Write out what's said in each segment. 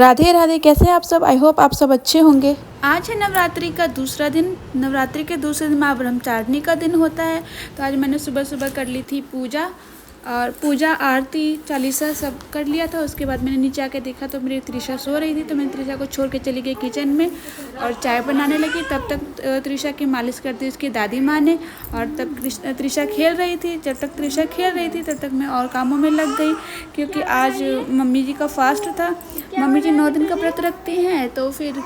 राधे राधे। कैसे हैं आप सब? आई होप आप सब अच्छे होंगे। आज है नवरात्रि का दूसरा दिन। नवरात्रि के दूसरे दिन माँ ब्रह्मचारिणी का दिन होता है। तो आज मैंने सुबह सुबह कर ली थी पूजा और पूजा आरती चालीसा सब कर लिया था। उसके बाद मैंने नीचे आके देखा तो मेरी त्रिशा सो रही थी, तो मैंने त्रिशा को छोड़ के चली गई किचन में और चाय बनाने लगी। तब तक त्रिशा की मालिश कर दी उसकी दादी माँ ने और तब त्रिशा खेल रही थी। जब तक त्रिशा खेल रही थी तब तक मैं और कामों में लग गई, क्योंकि आज मम्मी जी का फास्ट था। मम्मी जी 9 दिन का व्रत रखती हैं, तो फिर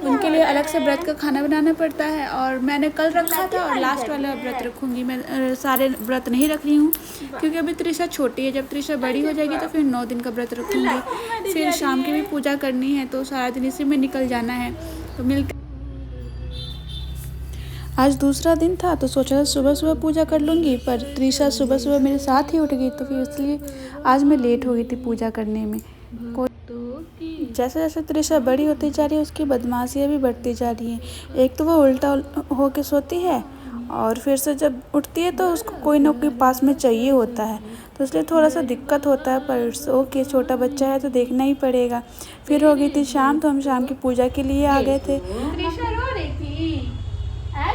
उनके लिए अलग से व्रत का खाना बनाना पड़ता है। और मैंने कल रखा था और लास्ट वाला व्रत रखूँगी। मैं सारे व्रत नहीं रख रही हूँ, क्योंकि अभी त्रिशा छोटी है। जब त्रिशा बड़ी हो जाएगी तो फिर 9 दिन का व्रत रखूँगी। फिर शाम की भी पूजा करनी है, तो सारा दिन इसी में निकल जाना है। तो मिलते आज दूसरा दिन था, तो सोचा सुबह सुबह पूजा कर लूँगी, पर त्रिशा सुबह सुबह मेरे साथ ही उठ गई, तो फिर इसलिए आज मैं लेट हो गई थी पूजा करने में। जैसे जैसे त्रिशा बड़ी होती जा रही है, उसकी बदमाशियाँ भी बढ़ती जा रही हैं। एक तो वो उल्टा हो के सोती है और फिर से जब उठती है तो उसको कोई ना कोई पास में चाहिए होता है, तो इसलिए थोड़ा सा दिक्कत होता है। पर ओके, छोटा बच्चा है तो देखना ही पड़ेगा। फिर हो गई थी शाम, तो हम शाम की पूजा के लिए आ गए थे। त्रिशा रो रही थी।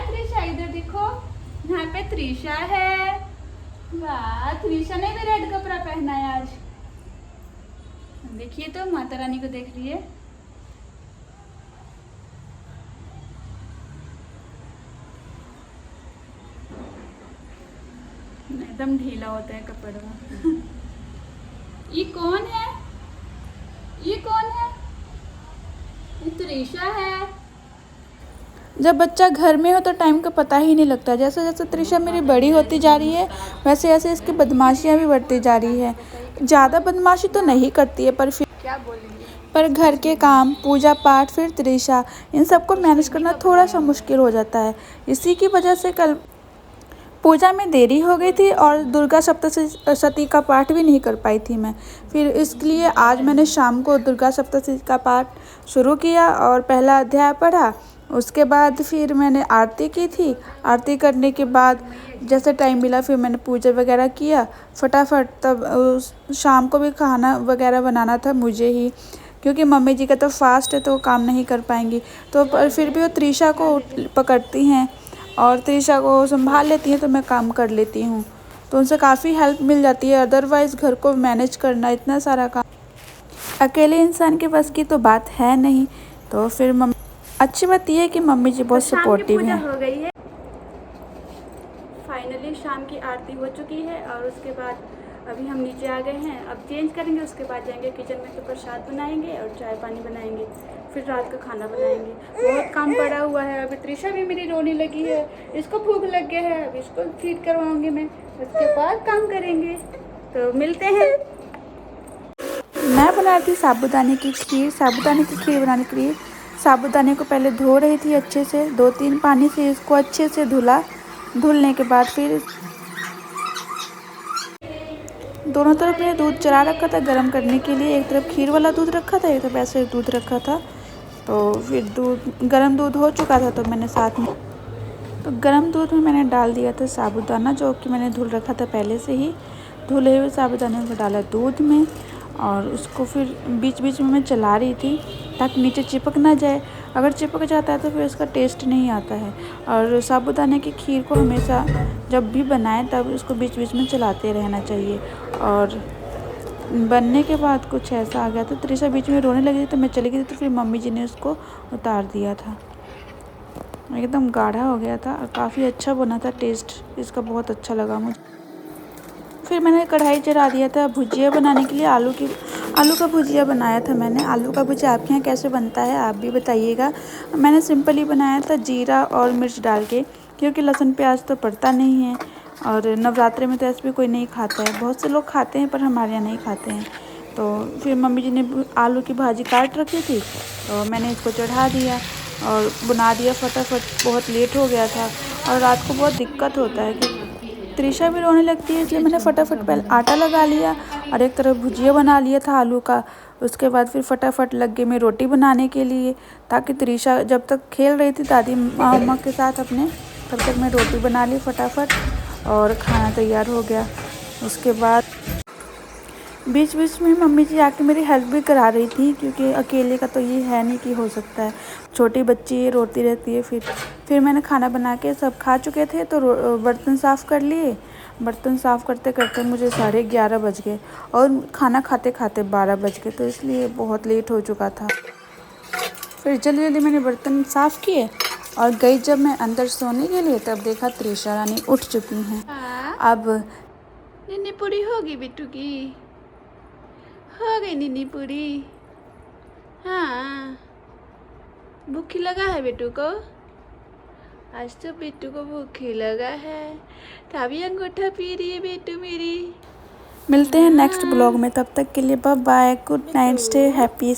त्रिशा इधर देखो, यहाँ पे त्रिशा है। वाह, त्रिशा ने भी रेड कपड़ा पहना है आज। देखिए तो माता रानी को देख रही है। एकदम ढीला होता है कपड़ा। ये कौन है? ये कौन है? ये त्रिशा है। जब बच्चा घर में हो तो टाइम का पता ही नहीं लगता। जैसे जैसे त्रिशा मेरी बड़ी होती जा रही है, वैसे वैसे इसकी बदमाशियाँ भी बढ़ती जा रही है। ज़्यादा बदमाशी तो नहीं करती है, पर फिर क्या बोलेंगे, पर घर के काम, पूजा पाठ, फिर त्रिशा, इन सबको मैनेज करना थोड़ा सा मुश्किल हो जाता है। इसी की वजह से कल पूजा में देरी हो गई थी और दुर्गा सप्तशती का पाठ भी नहीं कर पाई थी मैं। फिर इसलिए आज मैंने शाम को दुर्गा सप्तशती का पाठ शुरू किया और पहला अध्याय पढ़ा। उसके बाद फिर मैंने आरती की थी। आरती करने के बाद जैसे टाइम मिला फिर मैंने पूजा वगैरह किया फटाफट। तब शाम को भी खाना वगैरह बनाना था मुझे ही, क्योंकि मम्मी जी का तो फास्ट है तो वो काम नहीं कर पाएंगी। तो पर फिर भी वो त्रिशा को पकड़ती हैं और त्रिशा को संभाल लेती हैं, तो मैं काम कर लेती हूँ। तो उनसे काफ़ी हेल्प मिल जाती है। अदरवाइज़ घर को मैनेज करना, इतना सारा काम अकेले इंसान के बस की तो बात है नहीं। तो फिर अच्छी बात यह है कि मम्मी जी बहुत सपोर्टिव हैं। हो गई है फाइनली, शाम की आरती हो चुकी है और उसके बाद अभी हम नीचे आ गए हैं। अब चेंज करेंगे, उसके बाद जाएंगे किचन में, तो प्रसाद बनाएंगे और चाय पानी बनाएंगे, फिर रात का खाना बनाएंगे। बहुत काम पड़ा हुआ है। अभी त्रिशा भी मेरी रोने लगी है, इसको भूख लग गया है, अब इसको फीड करवाऊंगी मैं, उसके बाद काम करेंगे। तो मिलते हैं। मैं बना रही थी साबूदाने की खीर। साबूदाने की खीर बनाने के लिए साबूदाने को पहले धो रही थी अच्छे से, 2-3 पानी से इसको अच्छे से धुला। धुलने के बाद फिर दोनों तरफ मैंने दूध चला रखा था गर्म करने के लिए। एक तरफ खीर वाला दूध रखा था, एक तरफ ऐसे दूध रखा था। तो फिर गर्म दूध हो चुका था, तो मैंने साथ में गर्म दूध में मैंने डाल दिया था साबूदाना, जो कि मैंने धुल रखा था पहले से ही। धुले हुए साबूदाने को डाला दूध में और उसको फिर बीच बीच में मैं चला रही थी ताकि नीचे चिपक ना जाए। अगर चिपक जाता है तो फिर उसका टेस्ट नहीं आता है। और साबूदाने की खीर को हमेशा जब भी बनाएं तब उसको बीच बीच में चलाते रहना चाहिए। और बनने के बाद कुछ ऐसा आ गया था, त्रिशा बीच में रोने लगी थी तो मैं चली गई थी, तो फिर मम्मी जी ने उसको उतार दिया था। एकदम गाढ़ा हो गया था और काफ़ी अच्छा बना था। टेस्ट इसका बहुत अच्छा लगा मुझे। फिर मैंने कढ़ाई चढ़ा दिया था भुजिया बनाने के लिए। आलू का भुजिया बनाया था मैंने। आलू का भुजिया आपके यहाँ कैसे बनता है आप भी बताइएगा। मैंने सिंपल ही बनाया था, जीरा और मिर्च डाल के, क्योंकि लहसुन प्याज तो पड़ता नहीं है और नवरात्रि में तो ऐसे भी कोई नहीं खाता है। बहुत से लोग खाते हैं पर हमारे यहाँ नहीं खाते हैं। तो फिर मम्मी जी ने आलू की भाजी काट रखी थी, तो मैंने इसको चढ़ा दिया और बना दिया फटाफट। बहुत लेट हो गया था और रात को बहुत दिक्कत होता है कि त्रिशा भी रोने लगती है, इसलिए मैंने फटाफट पहले आटा लगा लिया और एक तरफ भुजिया बना लिया था आलू का। उसके बाद फिर फटाफट लग गई मैं रोटी बनाने के लिए, ताकि त्रिशा जब तक खेल रही थी दादी मामा के साथ अपने, तब तक मैं रोटी बना ली फटाफट और खाना तैयार हो गया। उसके बाद बीच बीच में मम्मी जी आके मेरी हेल्प भी करा रही थी, क्योंकि अकेले का तो ये है नहीं कि हो सकता है, छोटी बच्ची है रोती रहती है। फिर मैंने खाना बना के सब खा चुके थे तो बर्तन साफ़ कर लिए। बर्तन साफ़ करते करते मुझे 11:30 बज गए और खाना खाते खाते 12 बज गए, तो इसलिए बहुत लेट हो चुका था। फिर जल्दी जल्दी मैंने बर्तन साफ़ किए और गई जब मैं अंदर सोने के लिए, तब देखा त्रिशा रानी उठ चुकी हैं। अब निन्नी पूरी होगी बिट्टू की, हो गई निन्नी पूरी। हाँ, भूखी लगा है बिट्टू को, आज तो बिट्टू को भूखी लगा है, तभी अंगूठा पी रही है बिट्टू मेरी। मिलते हैं नेक्स्ट ब्लॉग में, तब तक के लिए bye bye, good night, stay happy.